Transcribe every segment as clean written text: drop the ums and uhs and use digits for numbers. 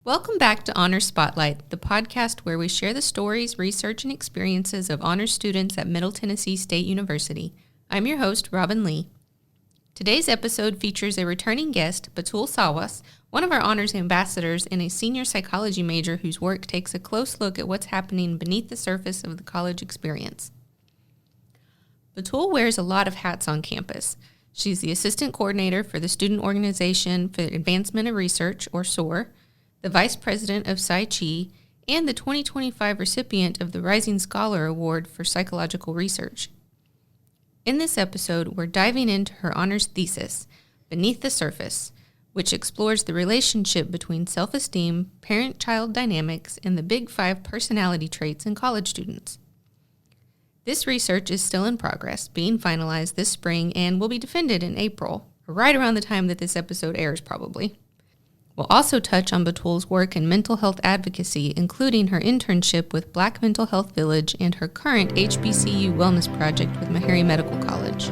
Welcome back to Honors Spotlight, the podcast where we share the stories, research, and experiences of honors students at Middle Tennessee State University. I'm your host, Robin Lee. Today's episode features a returning guest, Batoul Sawas, one of our honors ambassadors and a senior psychology major whose work takes a close look at what's happening beneath the surface of the college experience. Batoul wears a lot of hats on campus. She's the assistant coordinator for the Student Organization for Advancement of Research, or SOAR, the Vice President of Psy-Chi, and the 2025 recipient of the Rising Scholar Award for Psychological Research. In this episode, we're diving into her honors thesis, Beneath the Surface, which explores the relationship between self-esteem, parent-child dynamics, and the Big Five personality traits in college students. This research is still in progress, being finalized this spring, and will be defended in April, right around the time that this episode airs probably. We'll also touch on Batoul's work in mental health advocacy, including her internship with Black Mental Health Village and her current HBCU wellness project with Meharry Medical College.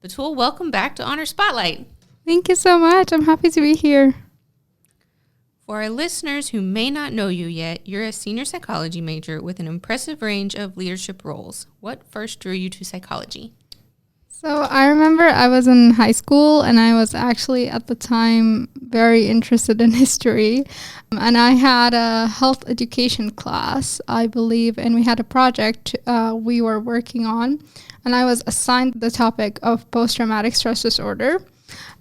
Batoul, welcome back to Honor Spotlight. Thank you so much. I'm happy to be here. For our listeners who may not know you yet, you're a senior psychology major with an impressive range of leadership roles. What first drew you to psychology? So I remember I was in high school and I was actually at the time very interested in history. And I had a health education class, I believe, and we had a project we were working on. And I was assigned the topic of post-traumatic stress disorder.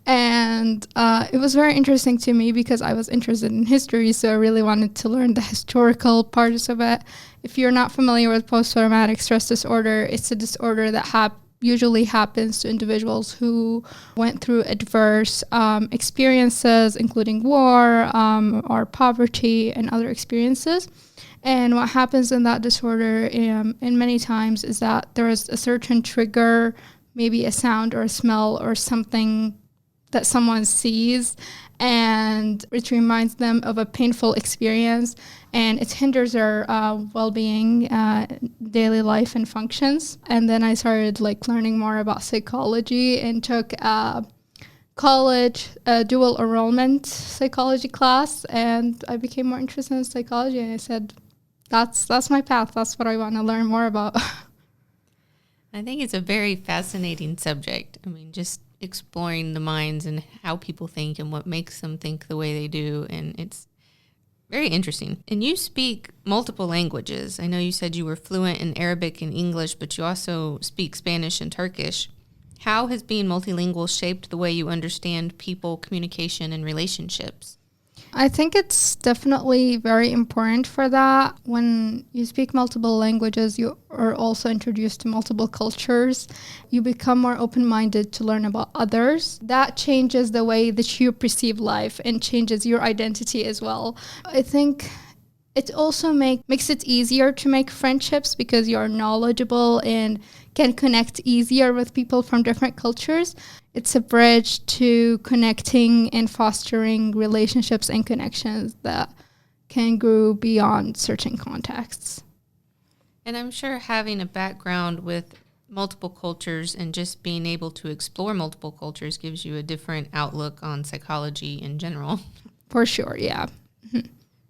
And it was very interesting to me because I was interested in history, so I really wanted to learn the historical parts of it. If you're not familiar with post-traumatic stress disorder, it's a disorder that usually happens to individuals who went through adverse experiences, including war or poverty and other experiences. And what happens in that disorder in many times is that there is a certain trigger, maybe a sound or a smell or something that someone sees, and it reminds them of a painful experience, and it hinders their well-being, daily life and functions. And then I started learning more about psychology and took a college dual enrollment psychology class, and I became more interested in psychology, and I said, that's my path. That's what I want to learn more about. I think it's a very fascinating subject. I mean, just exploring the minds and how people think and what makes them think the way they do. And it's very interesting. And you speak multiple languages. I know you said you were fluent in Arabic and English, but you also speak Spanish and Turkish. How has being multilingual shaped the way you understand people, communication, and relationships? I think it's definitely very important for that. When you speak multiple languages, you are also introduced to multiple cultures. You become more open-minded to learn about others. That changes the way that you perceive life and changes your identity as well. I think it also makes it easier to make friendships because you're knowledgeable and can connect easier with people from different cultures. It's a bridge to connecting and fostering relationships and connections that can grow beyond certain contexts. And I'm sure having a background with multiple cultures and just being able to explore multiple cultures gives you a different outlook on psychology in general. For sure, yeah.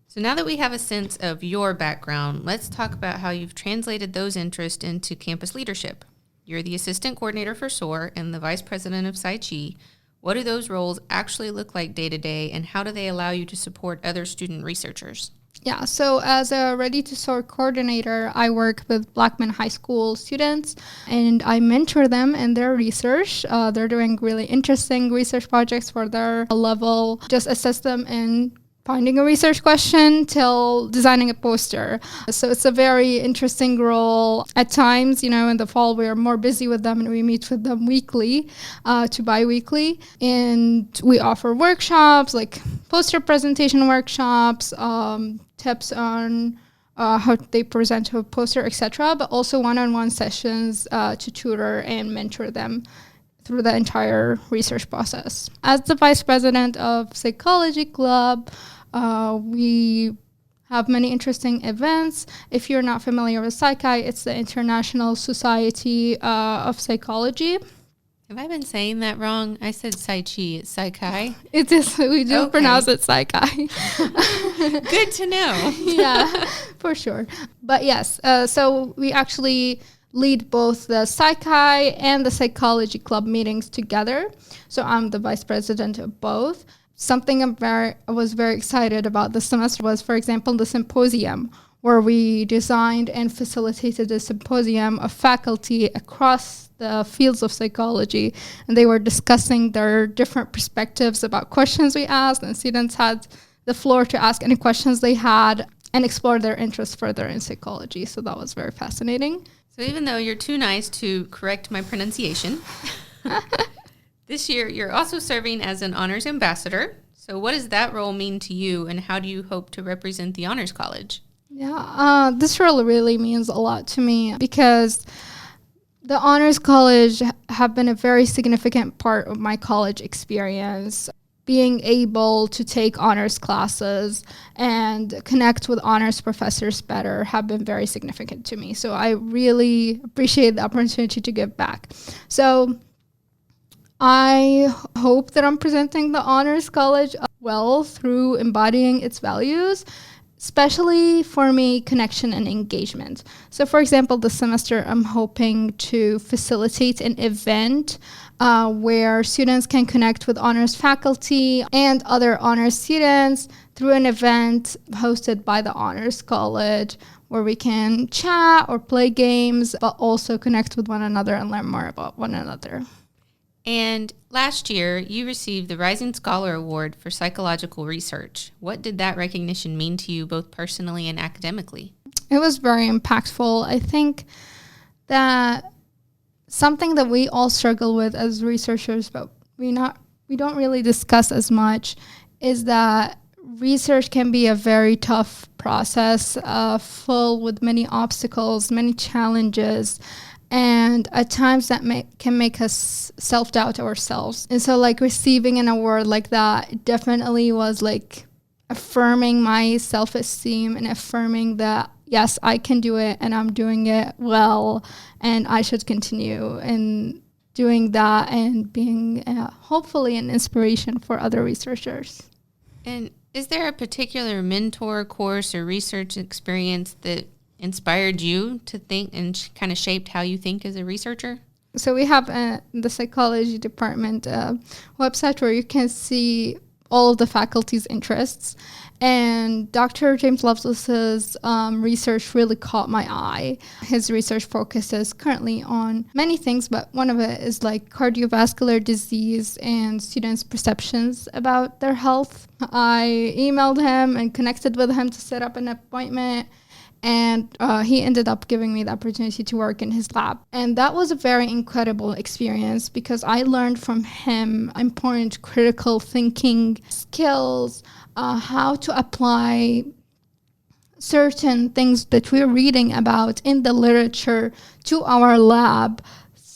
So now that we have a sense of your background, let's talk about how you've translated those interests into campus leadership. You're the assistant coordinator for SOAR and the vice president of Psy-Chi. What do those roles actually look like day to day, and how do they allow you to support other student researchers? Yeah, so as a Ready to SOAR coordinator, I work with Blackman High School students, and I mentor them in their research. They're doing really interesting research projects for their level, just assist them in finding a research question till designing a poster. So it's a very interesting role. At times, in the fall, we're more busy with them and we meet with them weekly to bi-weekly. And we offer workshops, like poster presentation workshops, tips on how they present a poster, etc., but also one-on-one sessions to tutor and mentor them through the entire research process. As the vice president of Psychology Club, we have many interesting events. If you're not familiar with Psychi, it's the International Society of Psychology. Have I been saying that wrong? I said Psychi. It's Psychi. It is. We do pronounce it Psychi. Good to know. Yeah, for sure. But yes, so we actually lead both the Psychi and the Psychology Club meetings together. So I'm the vice president of both. Something I was very excited about this semester was, for example, the symposium, where we designed and facilitated a symposium of faculty across the fields of psychology, and they were discussing their different perspectives about questions we asked, and students had the floor to ask any questions they had and explore their interest further in psychology. So that was very fascinating. So even though you're too nice to correct my pronunciation, this year you're also serving as an honors ambassador. So what does that role mean to you, and how do you hope to represent the Honors College? Yeah, this role really means a lot to me because the Honors College have been a very significant part of my college experience. Being able to take honors classes and connect with honors professors better have been very significant to me. So I really appreciate the opportunity to give back. So I hope that I'm presenting the Honors College well through embodying its values, especially for me, connection and engagement. So for example, this semester I'm hoping to facilitate an event where students can connect with honors faculty and other honors students through an event hosted by the Honors College, where we can chat or play games, but also connect with one another and learn more about one another. And last year, you received the Rising Scholar Award for Psychological Research. What did that recognition mean to you, both personally and academically? It was very impactful. I think that something that we all struggle with as researchers, but we don't really discuss as much, is that research can be a very tough process, full with many obstacles, many challenges, and at times that can make us self-doubt ourselves. And so like receiving an award like that definitely was like affirming my self-esteem and affirming that, yes, I can do it and I'm doing it well, and I should continue in doing that and being hopefully an inspiration for other researchers. And is there a particular mentor, course, or research experience that inspired you to think and kind of shaped how you think as a researcher? So we have the psychology department website where you can see all of the faculty's interests. And Dr. James Lovelace's research really caught my eye. His research focuses currently on many things, but one of it is like cardiovascular disease and students' perceptions about their health. I emailed him and connected with him to set up an appointment. And he ended up giving me the opportunity to work in his lab. And that was a very incredible experience because I learned from him important critical thinking skills, how to apply certain things that we're reading about in the literature to our lab.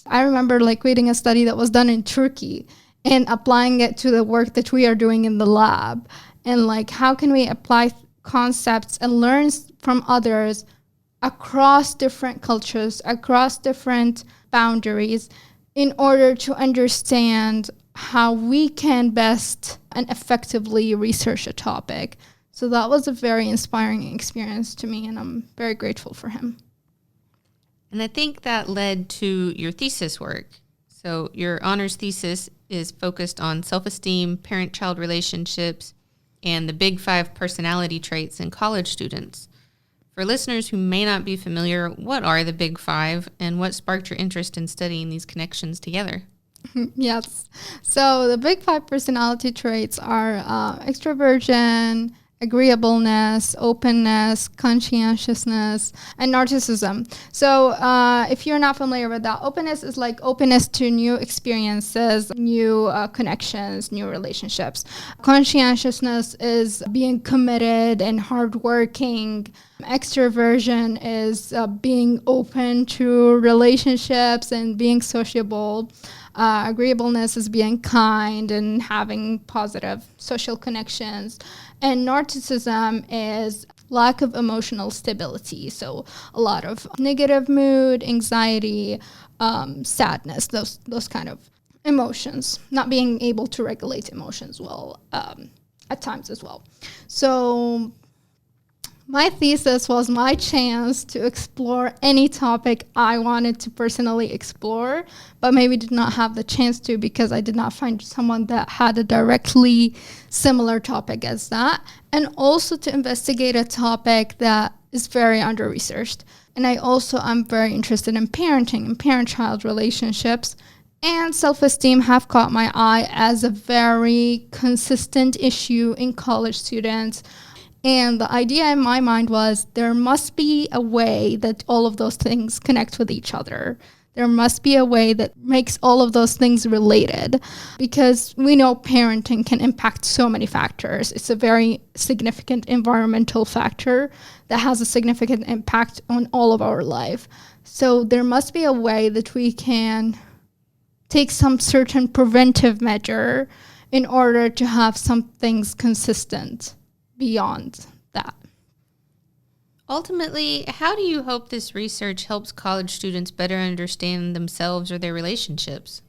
I remember like reading a study that was done in Turkey and applying it to the work that we are doing in the lab. And like, how can we apply concepts and learn from others across different cultures, across different boundaries, in order to understand how we can best and effectively research a topic. So that was a very inspiring experience to me, and I'm very grateful for him. And I think that led to your thesis work. So your honors thesis is focused on self-esteem, parent-child relationships, and the Big Five personality traits in college students. For listeners who may not be familiar, what are the Big Five, and what sparked your interest in studying these connections together? Yes. So the Big Five personality traits are extroversion, agreeableness, openness, conscientiousness, and narcissism. So if you're not familiar with that, openness is like openness to new experiences, new connections, new relationships. Conscientiousness is being committed and hardworking. Extroversion is being open to relationships and being sociable. Agreeableness is being kind and having positive social connections. And narcissism is lack of emotional stability. So a lot of negative mood, anxiety, sadness, those kind of emotions, not being able to regulate emotions well at times as well. So my thesis was my chance to explore any topic I wanted to personally explore, but maybe did not have the chance to because I did not find someone that had a directly similar topic as that, and also to investigate a topic that is very under-researched. And I also am very interested in parenting and parent-child relationships, and self-esteem have caught my eye as a very consistent issue in college students. And the idea in my mind was there must be a way that all of those things connect with each other. There must be a way that makes all of those things related, because we know parenting can impact so many factors. It's a very significant environmental factor that has a significant impact on all of our life. So there must be a way that we can take some certain preventive measure in order to have some things consistent beyond that. Ultimately, how do you hope this research helps college students better understand themselves or their relationships?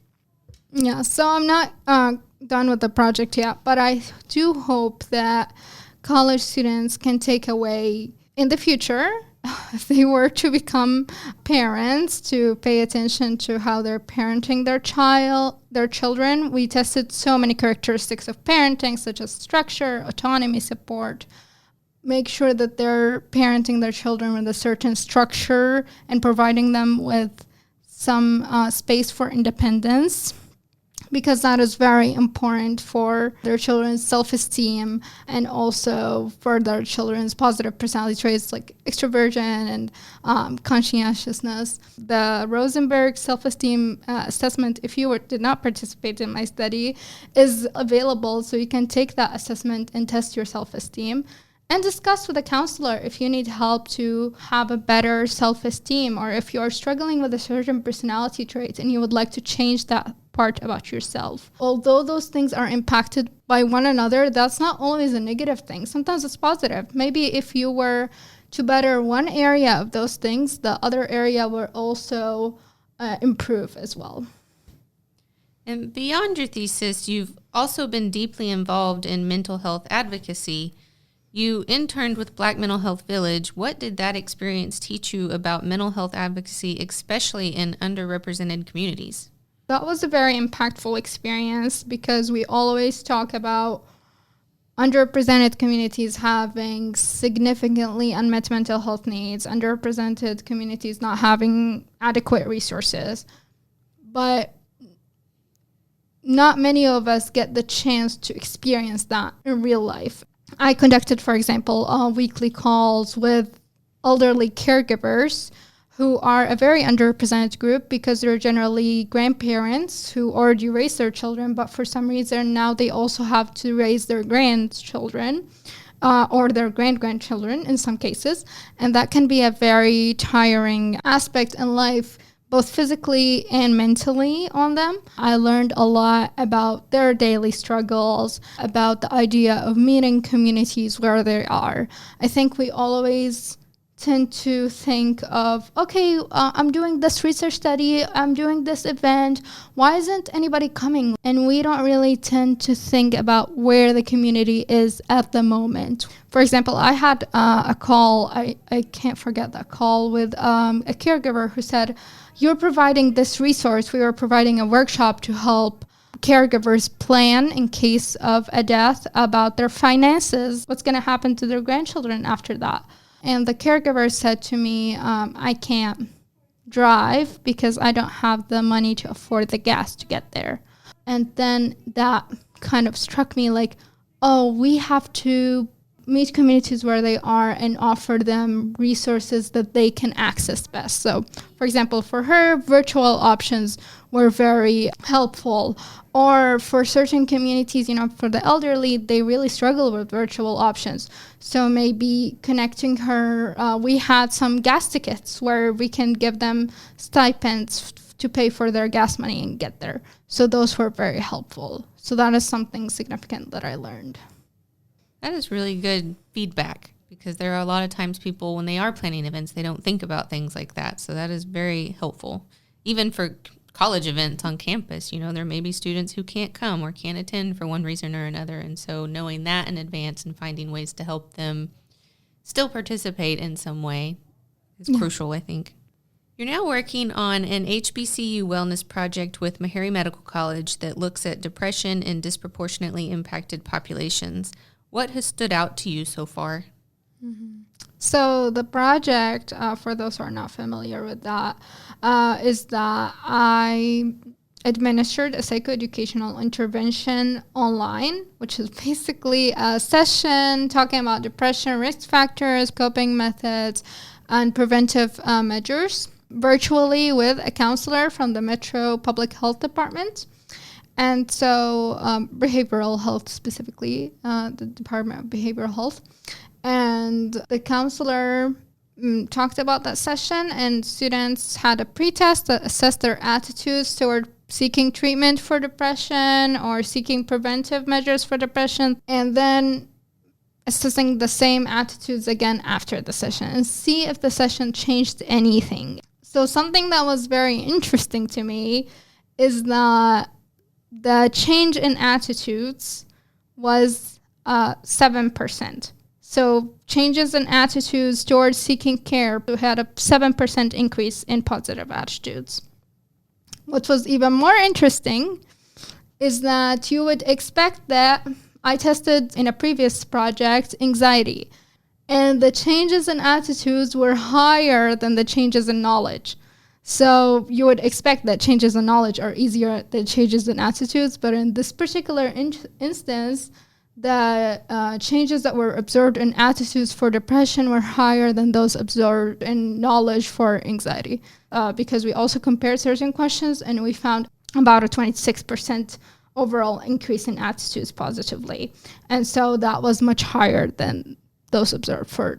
Yeah, so I'm not done with the project yet, but I do hope that college students can take away in the future, if they were to become parents, to pay attention to how they're parenting their children. We tested so many characteristics of parenting, such as structure, autonomy, support. Make sure that they're parenting their children with a certain structure and providing them with some space for independence, because that is very important for their children's self-esteem and also for their children's positive personality traits like extroversion and conscientiousness. The Rosenberg self-esteem assessment, if you did not participate in my study, is available, so you can take that assessment and test your self-esteem. And discuss with a counselor if you need help to have a better self-esteem, or if you're struggling with a certain personality trait and you would like to change that part about yourself. Although those things are impacted by one another, that's not always a negative thing. Sometimes it's positive. Maybe if you were to better one area of those things, the other area will also improve as well. And beyond your thesis, you've also been deeply involved in mental health advocacy. You interned with Black Mental Health Village. What did that experience teach you about mental health advocacy, especially in underrepresented communities? That was a very impactful experience because we always talk about underrepresented communities having significantly unmet mental health needs, underrepresented communities not having adequate resources. But not many of us get the chance to experience that in real life. I conducted, for example, weekly calls with elderly caregivers who are a very underrepresented group because they're generally grandparents who already raised their children, but for some reason now they also have to raise their grandchildren or their grandchildren in some cases. And that can be a very tiring aspect in life, both physically and mentally on them. I learned a lot about their daily struggles, about the idea of meeting communities where they are. I think we always tend to think of, okay, I'm doing this research study, I'm doing this event, why isn't anybody coming? And we don't really tend to think about where the community is at the moment. For example, I had a call, I can't forget that call, with a caregiver who said, you're providing this resource, we were providing a workshop to help caregivers plan in case of a death about their finances, what's going to happen to their grandchildren after that. And the caregiver said to me, I can't drive because I don't have the money to afford the gas to get there. And then that kind of struck me like, oh, we have to meet communities where they are and offer them resources that they can access best. So, for example, for her, virtual options were very helpful. Or for certain communities, for the elderly, they really struggle with virtual options. So maybe connecting her, we had some gas tickets where we can give them stipends to pay for their gas money and get there. So those were very helpful. So that is something significant that I learned. That is really good feedback. because there are a lot of times people, when they are planning events, they don't think about things like that. So that is very helpful. Even for college events on campus, there may be students who can't come or can't attend for one reason or another. And so knowing that in advance and finding ways to help them still participate in some way is crucial, I think. You're now working on an HBCU wellness project with Meharry Medical College that looks at depression in disproportionately impacted populations. What has stood out to you so far? Mm-hmm. So the project, for those who are not familiar with that, is that I administered a psychoeducational intervention online, which is basically a session talking about depression, risk factors, coping methods, and preventive measures, virtually with a counselor from the Metro Public Health Department. And so behavioral health specifically, the Department of Behavioral Health. And the counselor talked about that session, and students had a pretest that assessed their attitudes toward seeking treatment for depression or seeking preventive measures for depression, and then assessing the same attitudes again after the session and see if the session changed anything. So something that was very interesting to me is that the change in attitudes was 7%. So changes in attitudes towards seeking care had a 7% increase in positive attitudes. What was even more interesting is that you would expect that I tested in a previous project anxiety, and the changes in attitudes were higher than the changes in knowledge. So you would expect that changes in knowledge are easier than changes in attitudes, but in this particular instance, the changes that were observed in attitudes for depression were higher than those observed in knowledge for anxiety, because we also compared certain questions, and we found about a 26% overall increase in attitudes positively. And so that was much higher than those observed for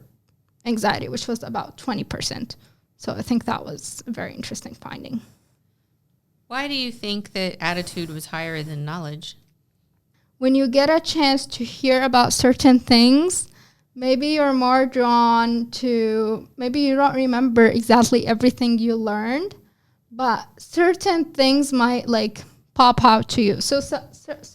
anxiety, which was about 20%. So I think that was a very interesting finding. Why do you think that attitude was higher than knowledge? When you get a chance to hear about certain things, maybe you're more drawn to, maybe you don't remember exactly everything you learned, but certain things might pop out to you. So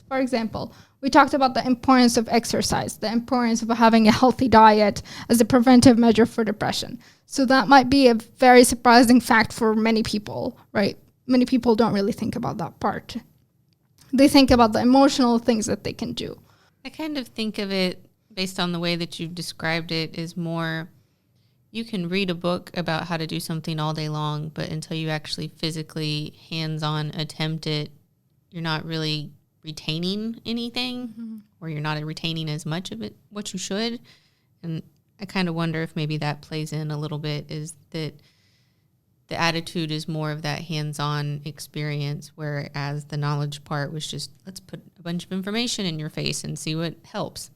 for example, we talked about the importance of exercise, the importance of having a healthy diet as a preventive measure for depression. So that might be a very surprising fact for many people, right? Many people don't really think about that part. They think about the emotional things that they can do. I kind of think of it, based on the way that you've described it, is more, you can read a book about how to do something all day long, but until you actually physically hands-on attempt it, you're not really retaining anything, or you're not retaining as much of it, what you should. And I kind of wonder if maybe that plays in a little bit, is that the attitude is more of that hands-on experience, whereas the knowledge part was just, let's put a bunch of information in your face and see what helps.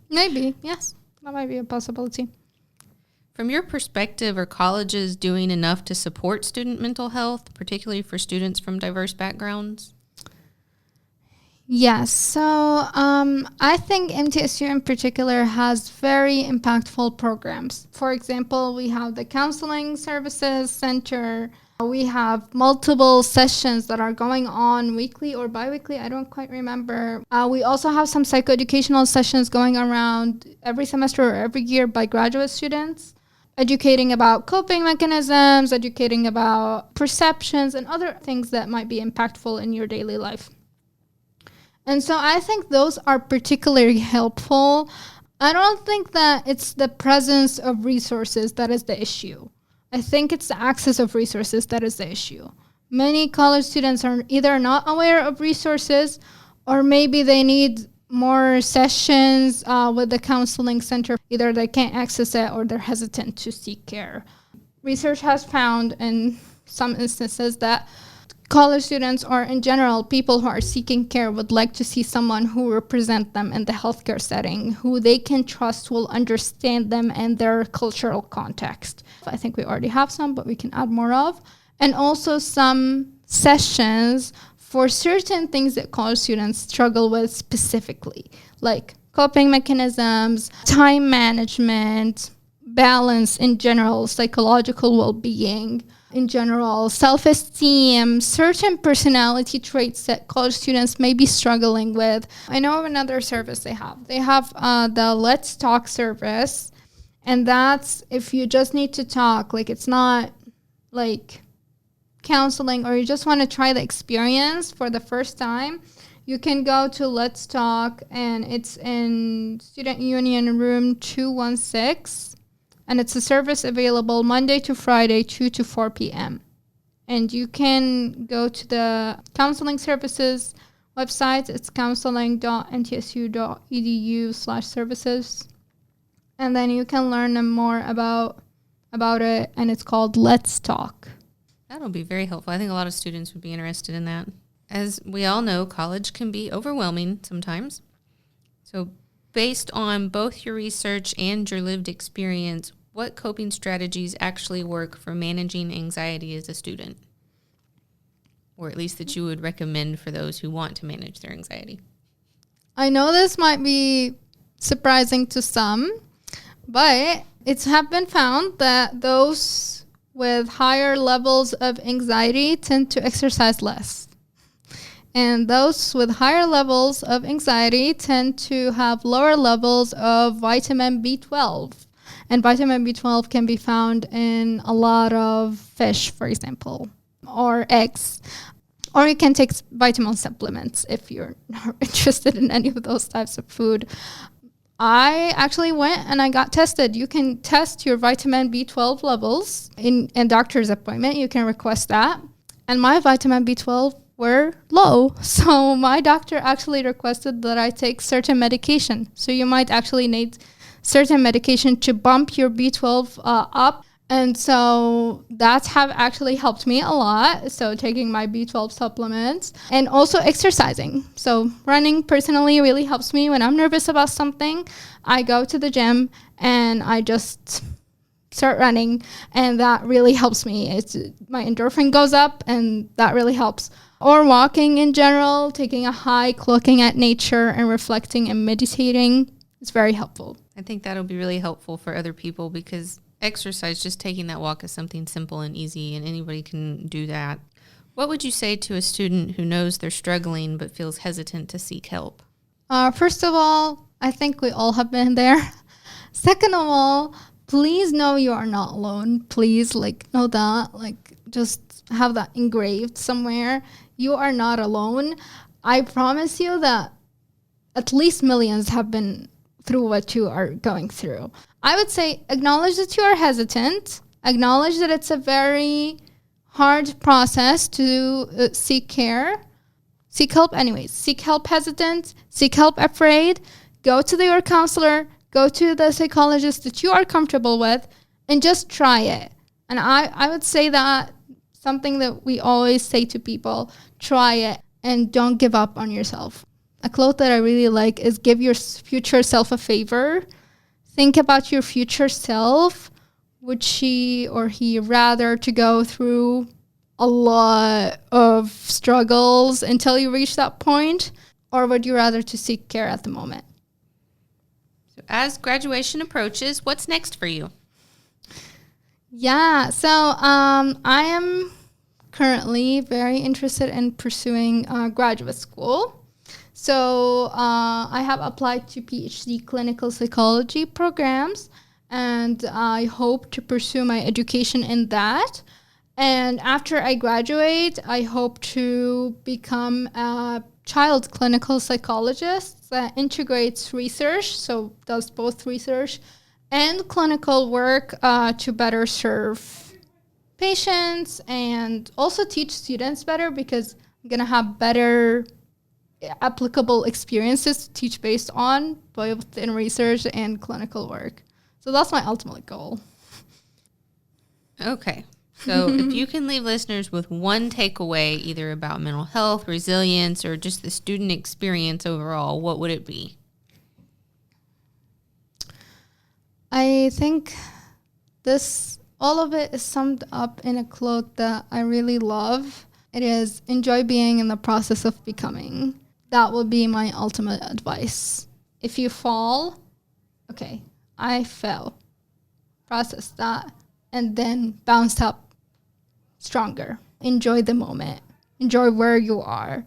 Maybe, yes. That might be a possibility. From your perspective, are colleges doing enough to support student mental health, particularly for students from diverse backgrounds? Yes, so I think MTSU in particular has very impactful programs. For example, we have the Counseling Services Center. We have multiple sessions that are going on weekly or bi-weekly, I don't quite remember. We also have some psychoeducational sessions going around every semester or every year by graduate students, educating about coping mechanisms, educating about perceptions, and other things that might be impactful in your daily life. And so I think those are particularly helpful. I don't think that it's the presence of resources that is the issue. I think it's the access of resources that is the issue. Many college students are either not aware of resources, or maybe they need more sessions with the counseling center. Either they can't access it or they're hesitant to seek care. Research has found in some instances that college students, or in general, people who are seeking care, would like to see someone who represents them in the healthcare setting, who they can trust will understand them and their cultural context. I think we already have some, but we can add more of. And also some sessions for certain things that college students struggle with specifically, like coping mechanisms, time management, balance in general, psychological well-being in general, self-esteem, certain personality traits that college students may be struggling with. I know of another service they have. They have the Let's Talk service, and that's if you just need to talk, like it's not like counseling, or you just want to try the experience for the first time. You can go to Let's Talk, and it's in Student Union Room 216. And it's a service available Monday to Friday, 2 to 4 p.m. And you can go to the counseling services website. It's counseling.mtsu.edu/services. And then you can learn more about it. And it's called Let's Talk. That'll be very helpful. I think a lot of students would be interested in that. As we all know, college can be overwhelming sometimes. So based on both your research and your lived experience, what coping strategies actually work for managing anxiety as a student? Or at least that you would recommend for those who want to manage their anxiety? I know this might be surprising to some, but it's have been found that those with higher levels of anxiety tend to exercise less. And those with higher levels of anxiety tend to have lower levels of vitamin B12. And vitamin B12 can be found in a lot of fish, for example, or eggs. Or you can take vitamin supplements if you're not interested in any of those types of food. I actually went and I got tested. You can test your vitamin B12 levels in a doctor's appointment. You can request that. And my vitamin B12 were low. So my doctor actually requested that I take certain medication. So you might actually need certain medication to bump your B12 up. And so that's have actually helped me a lot. So taking my B12 supplements and also exercising. So running personally really helps me when I'm nervous about something. I go to the gym and I just start running, and that really helps me. My endorphin goes up, and that really helps. Or walking in general, taking a hike, looking at nature and reflecting and meditating is very helpful. I think that'll be really helpful for other people because exercise, just taking that walk is something simple and easy, and anybody can do that. What would you say to a student who knows they're struggling but feels hesitant to seek help? First of all, I think we all have been there. Second of all, please know you are not alone. Please, know that. Just have that engraved somewhere. You are not alone. I promise you that at least millions have been through what you are going through. I would say acknowledge that you are hesitant. Acknowledge that it's a very hard process to seek care. Seek help anyways. Seek help hesitant. Seek help afraid. Go to your counselor. Go to the psychologist that you are comfortable with and just try it. And I would say that something that we always say to people, try it and don't give up on yourself. A quote that I really like is give your future self a favor. Think about your future self. Would she or he rather to go through a lot of struggles until you reach that point? Or would you rather to seek care at the moment? So as graduation approaches, what's next for you? Yeah, so I am currently very interested in pursuing graduate school. So I have applied to PhD clinical psychology programs, and I hope to pursue my education in that. And after I graduate, I hope to become a child clinical psychologist that integrates research, so does both research and clinical work to better serve patients and also teach students better, because I'm going to have better applicable experiences to teach based on both in research and clinical work. So that's my ultimate goal. Okay. So if you can leave listeners with one takeaway, either about mental health, resilience, or just the student experience overall, what would it be? I think all of it is summed up in a quote that I really love. It is, enjoy being in the process of becoming. That would be my ultimate advice. If you fall, okay, I fell. Process that and then bounce up stronger. Enjoy the moment. Enjoy where you are.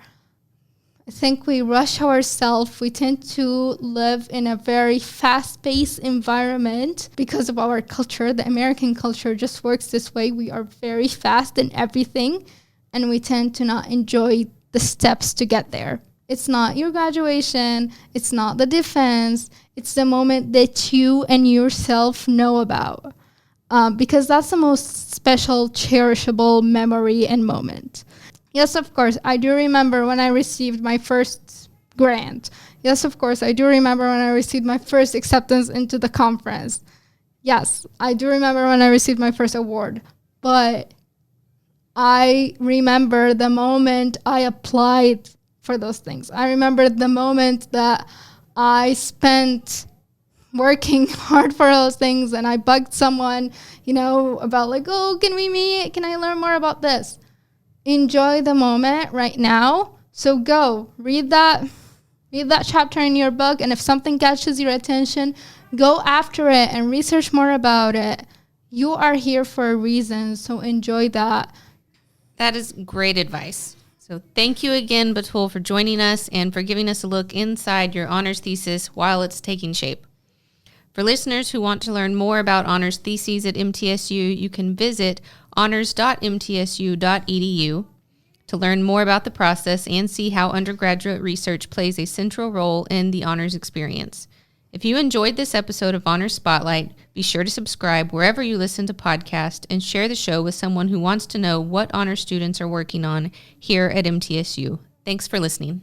I think we rush ourselves. We tend to live in a very fast-paced environment because of our culture. The American culture just works this way. We are very fast in everything, and we tend to not enjoy the steps to get there. It's not your graduation. It's not the defense. It's the moment that you and yourself know about. Because that's the most special, cherishable memory and moment. Yes, of course, I do remember when I received my first grant. Yes, of course, I do remember when I received my first acceptance into the conference. Yes, I do remember when I received my first award. But I remember the moment I applied for those things. I remember the moment that I spent working hard for those things and I bugged someone, about like, oh, can we meet? Can I learn more about this? Enjoy the moment right now. So go read that chapter in your book. And if something catches your attention, go after it and research more about it. You are here for a reason. So enjoy that. That is great advice. So thank you again, Batoul, for joining us and for giving us a look inside your honors thesis while it's taking shape. For listeners who want to learn more about honors theses at MTSU, you can visit honors.mtsu.edu to learn more about the process and see how undergraduate research plays a central role in the honors experience. If you enjoyed this episode of Honors Spotlight, be sure to subscribe wherever you listen to podcasts and share the show with someone who wants to know what honors students are working on here at MTSU. Thanks for listening.